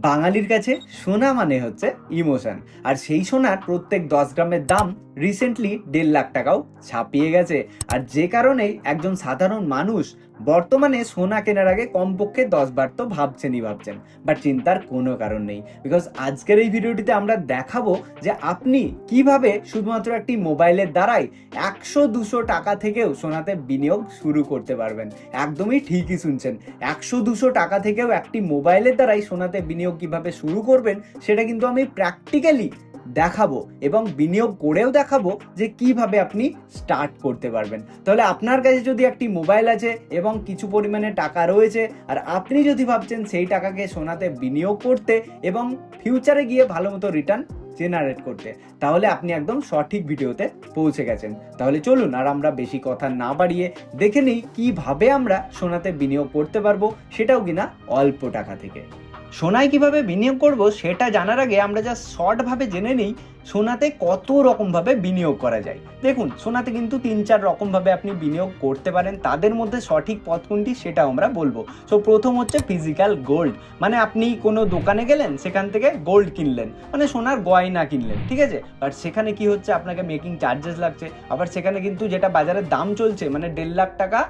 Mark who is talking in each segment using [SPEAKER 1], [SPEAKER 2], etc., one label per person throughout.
[SPEAKER 1] বাঙালির কাছে সোনা মানে হচ্ছে ইমোশন। আর সেই সোনার প্রত্যেক 10 গ্রামের দাম রিসেন্টলি 1.5 লাখ টাকাও ছাপিয়ে গেছে। আর যে কারণেই একজন সাধারণ মানুষ বর্তমানে সোনা কেনার আগে কমপক্ষে 10 বার তো ভাবছেন। বাট চিন্তার কোনো কারণ নেই, বিকজ আজকের এই ভিডিওটিতে আমরা দেখাবো যে আপনি কিভাবে শুধুমাত্র একটি মোবাইলের দ্বারাই 100-200 টাকা থেকেও সোনাতে বিনিয়োগ শুরু করতে পারবেন। একদমই ঠিকই শুনছেন, 100-200 টাকা থেকেও একটি মোবাইলের দ্বারাই সোনাতে বিনিয়োগ কিভাবে শুরু করবেন সেটা কিন্তু আমি প্র্যাকটিক্যালি দেখাবো এবং বিনিয়োগ করেও দেখাবো যে কিভাবে আপনি স্টার্ট করতে পারবেন। তাহলে আপনার কাছে যদি একটি মোবাইল আছে এবং কিছু পরিমাণে টাকা রয়েছে, আর আপনি যদি ভাবছেন সেই টাকাকে সোনাতে বিনিয়োগ করতে এবং ফিউচারে গিয়ে ভালো মতো রিটার্ন জেনারেট করতে, তাহলে আপনি একদম সঠিক ভিডিওতে পৌঁছে গেছেন। তাহলে চলুন আর আমরা বেশি কথা না বাড়িয়ে দেখে নিই কিভাবে আমরা সোনাতে বিনিয়োগ করতে পারবো, সেটাও কিনা অল্প টাকা থেকে। সোনায় কিভাবে বিনিয়োগ করব সেটা জানার আগে আমরা জাস্ট শর্টভাবে জেনে নিই সোনাতে কত রকমভাবে বিনিয়োগ করা যায়। দেখুন, সোনাতে কিন্তু 3-4 রকমভাবে আপনি বিনিয়োগ করতে পারেন, তাদের মধ্যে সঠিক পথ কোনটি সেটাও আমরা বলবো। সো প্রথম হচ্ছে ফিজিক্যাল গোল্ড, মানে আপনি কোনো দোকানে গেলেন, সেখান থেকে গোল্ড কিনলেন, মানে সোনার গয়না কিনলেন, ঠিক আছে। বাট সেখানে কি হচ্ছে, আপনাকে মেকিং চার্জেস লাগছে। আবার সেখানে কিন্তু যেটা বাজারের দাম চলছে, মানে 1.5 লাখ টাকা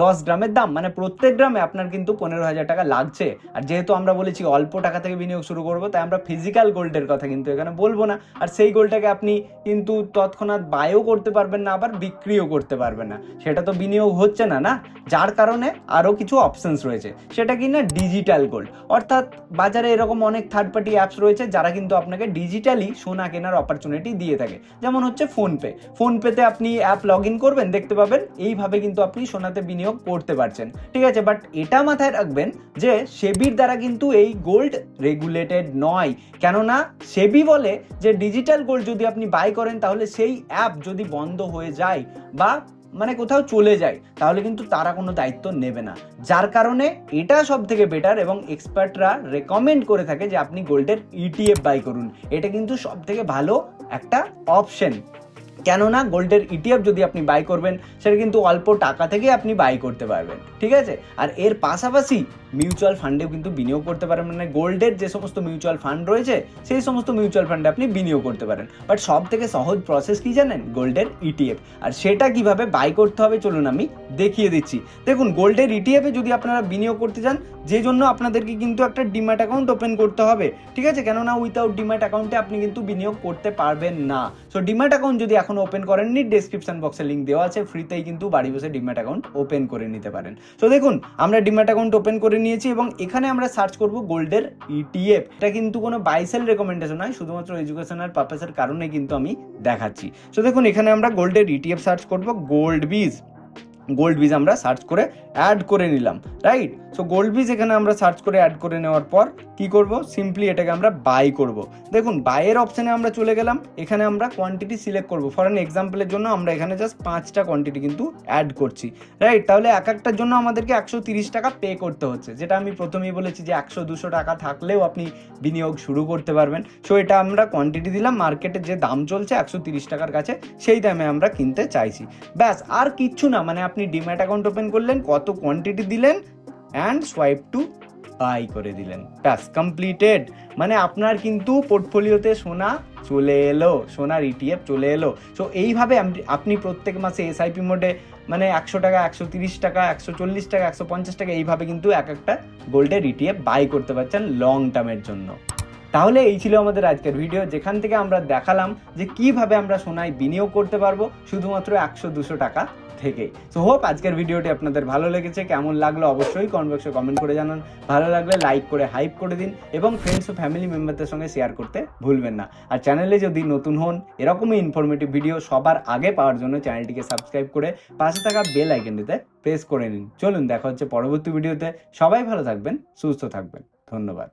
[SPEAKER 1] 10 গ্রামের দাম, মানে প্রত্যেক গ্রামে আপনার কিন্তু 15,000 টাকা লাগছে। আর যেহেতু আমরা বলেছি অল্প টাকা থেকে বিনিয়োগ শুরু করবো, তাই আমরা ফিজিক্যাল গোল্ডের কথা কিন্তু এখানে বলবো না। আর সেই গোল্ডটাকে আপনি কিন্তু তৎক্ষণাৎ বাইও করতে পারবেন না, আবার বিক্রিও করতে পারবেন না, সেটা তো বিনিয়োগ হচ্ছে না, না। যার কারণে আরও কিছু অপশনস রয়েছে, সেটা কি না ডিজিটাল গোল্ড। অর্থাৎ বাজারে এরকম অনেক থার্ড পার্টি অ্যাপস রয়েছে যারা কিন্তু আপনাকে ডিজিটালি সোনা কেনার অপরচুনিটি দিয়ে থাকে। যেমন হচ্ছে ফোনপেতে আপনি অ্যাপ লগ ইন করবেন, দেখতে পাবেন এইভাবে কিন্তু আপনি সোনাতে বিনিয়োগ করতে পারছেন, ঠিক আছে। বাট এটা মাথায় রাখবেন যে সেবির দ্বারা কিন্তু এই গোল্ড রেগুলেটেড নয়। কেননা সেবি বলে যে ডিজিটাল গোল্ড যদি আপনি বাই করেন, তাহলে সেই অ্যাপ যদি বন্ধ হয়ে যায় বা মানে কোথাও চলে যায়, তাহলে কিন্তু তারা কোনো দায়িত্ব নেবে না। যার কারণে এটা সব থেকে বেটার এবং এক্সপার্টরা রেকমেন্ড করে থাকে যে আপনি গোল্ডের ইটিএফ বাই করুন। এটা কিন্তু সব থেকে ভালো একটা অপশন। কেননা গোল্ডের ইটিএফ যদি আপনি বাই করবেন, সেটা কিন্তু অল্প টাকা থেকে আপনি বাই করতে পারবেন, ঠিক আছে। আর এর পাশাপাশি মিউচুয়াল ফান্ডেও কিন্তু বিনিয়োগ করতে পারেন, মানে গোল্ডের যে সমস্ত মিউচুয়াল ফান্ড রয়েছে সেই সমস্ত মিউচুয়াল ফান্ডে আপনি বিনিয়োগ করতে পারেন। বাট সব থেকে সহজ প্রসেস কি জানেন? গোল্ডের ইটিএফ। আর সেটা কিভাবে বাই করতে হবে চলুন আমি দেখিয়ে দিচ্ছি। দেখুন, গোল্ডের ইটিএফে যদি আপনারা বিনিয়োগ করতে চান, যে জন্য আপনাদেরকে কিন্তু একটা ডিম্যাট অ্যাকাউন্ট ওপেন করতে হবে, ঠিক আছে। কেননা উইথাউট ডিম্যাট অ্যাকাউন্টে আপনি কিন্তু বিনিয়োগ করতে পারবেন না। সো ডিম্যাট অ্যাকাউন্ট যদি এখন ওপেন করেননি, ডেসক্রিপশন বক্সে লিঙ্ক দেওয়া আছে, ফ্রিতেই কিন্তু বাড়ি বসে ডিম্যাট অ্যাকাউন্ট ওপেন করে নিতে পারেন। তো দেখুন, আমরা ডিম্যাট অ্যাকাউন্ট ওপেন করে নিয়েছি এবং এখানে আমরা সার্চ করব গোল্ডের ইটিএফ। এটা কিন্তু কোনো বাই সেল রেকমেন্ডেশন নয়, শুধুমাত্র এডুকেশনাল পারপাসের কারণে কিন্তু আমি দেখাচ্ছি। তো দেখুন, এখানে আমরা গোল্ডের ইটিএফ সার্চ করব, গোল্ড বিজ আমরা সার্চ করে অ্যাড করে নিলাম, রাইট। সো গোল্ড বিজ এখানে আমরা সার্চ করে অ্যাড করে নেওয়ার পর কি করব, সিম্পলি এটাকে আমরা বাই করব। দেখুন, বাইয়ের অপশানে আমরা চলে গেলাম, এখানে আমরা কোয়ান্টিটি সিলেক্ট করব। ফর অ্যান এক্সাম্পলের জন্য আমরা এখানে জাস্ট 5টা কোয়ান্টিটি কিন্তু অ্যাড করছি, রাইট। তাহলে এক একটার জন্য আমাদেরকে 130 টাকা পে করতে হচ্ছে, যেটা আমি প্রথমেই বলেছি যে 100-200 টাকা থাকলেও আপনি বিনিয়োগ শুরু করতে পারবেন। সো এটা আমরা কোয়ান্টিটি দিলাম, মার্কেটের যে দাম চলছে 130 টাকার কাছে, সেই দামে আমরা কিনতে চাইছি। ব্যাস, আর কিচ্ছু না। মানে আপনি ডিম্যাট অ্যাকাউন্ট ওপেন করলেন, কত কোয়ান্টিটি দিলেন অ্যান্ড সোয়াইপ টু বাই করে দিলেন, ব্যাস কমপ্লিটেড। মানে আপনার কিন্তু পোর্টফোলিওতে সোনা চলে এলো, সোনার ইটিএফ চলে এলো। সো এইভাবে আপনি প্রত্যেক মাসে এসআইপি মোডে মানে 100 টাকা, 130 টাকা, 140 টাকা, 150 টাকা এইভাবে কিন্তু এক একটা গোল্ডের ইটিএফ বাই করতে পারছেন লং টার্মের জন্য। তাহলে এই ছিল আমাদের আজকের ভিডিও, যেখান থেকে আমরা দেখালাম যে কিভাবে আমরা সোনায় বিনিয়োগ করতে পারবো শুধুমাত্র 100-200 টাকা থেকে। সো হোপ আজকের ভিডিওটি আপনাদের ভালো লেগেছে। কেমন লাগলো অবশ্যই কমেন্ট বক্সে কমেন্ট করে জানান। ভালো লাগলে লাইক করে হাইপ করে দিন এবং ফ্রেন্ডস ও ফ্যামিলি মেম্বারদের সঙ্গে শেয়ার করতে ভুলবেন না। আর চ্যানেলে যদি নতুন হন, এরকমই ইনফরমেটিভ ভিডিও সবার আগে পাওয়ার জন্য চ্যানেলটিকে সাবস্ক্রাইব করে পাশে থাকা বেল আইকনটিতে প্রেস করে নিন। চলুন, দেখা হচ্ছে পরবর্তী ভিডিওতে। সবাই ভালো থাকবেন, সুস্থ থাকবেন, ধন্যবাদ।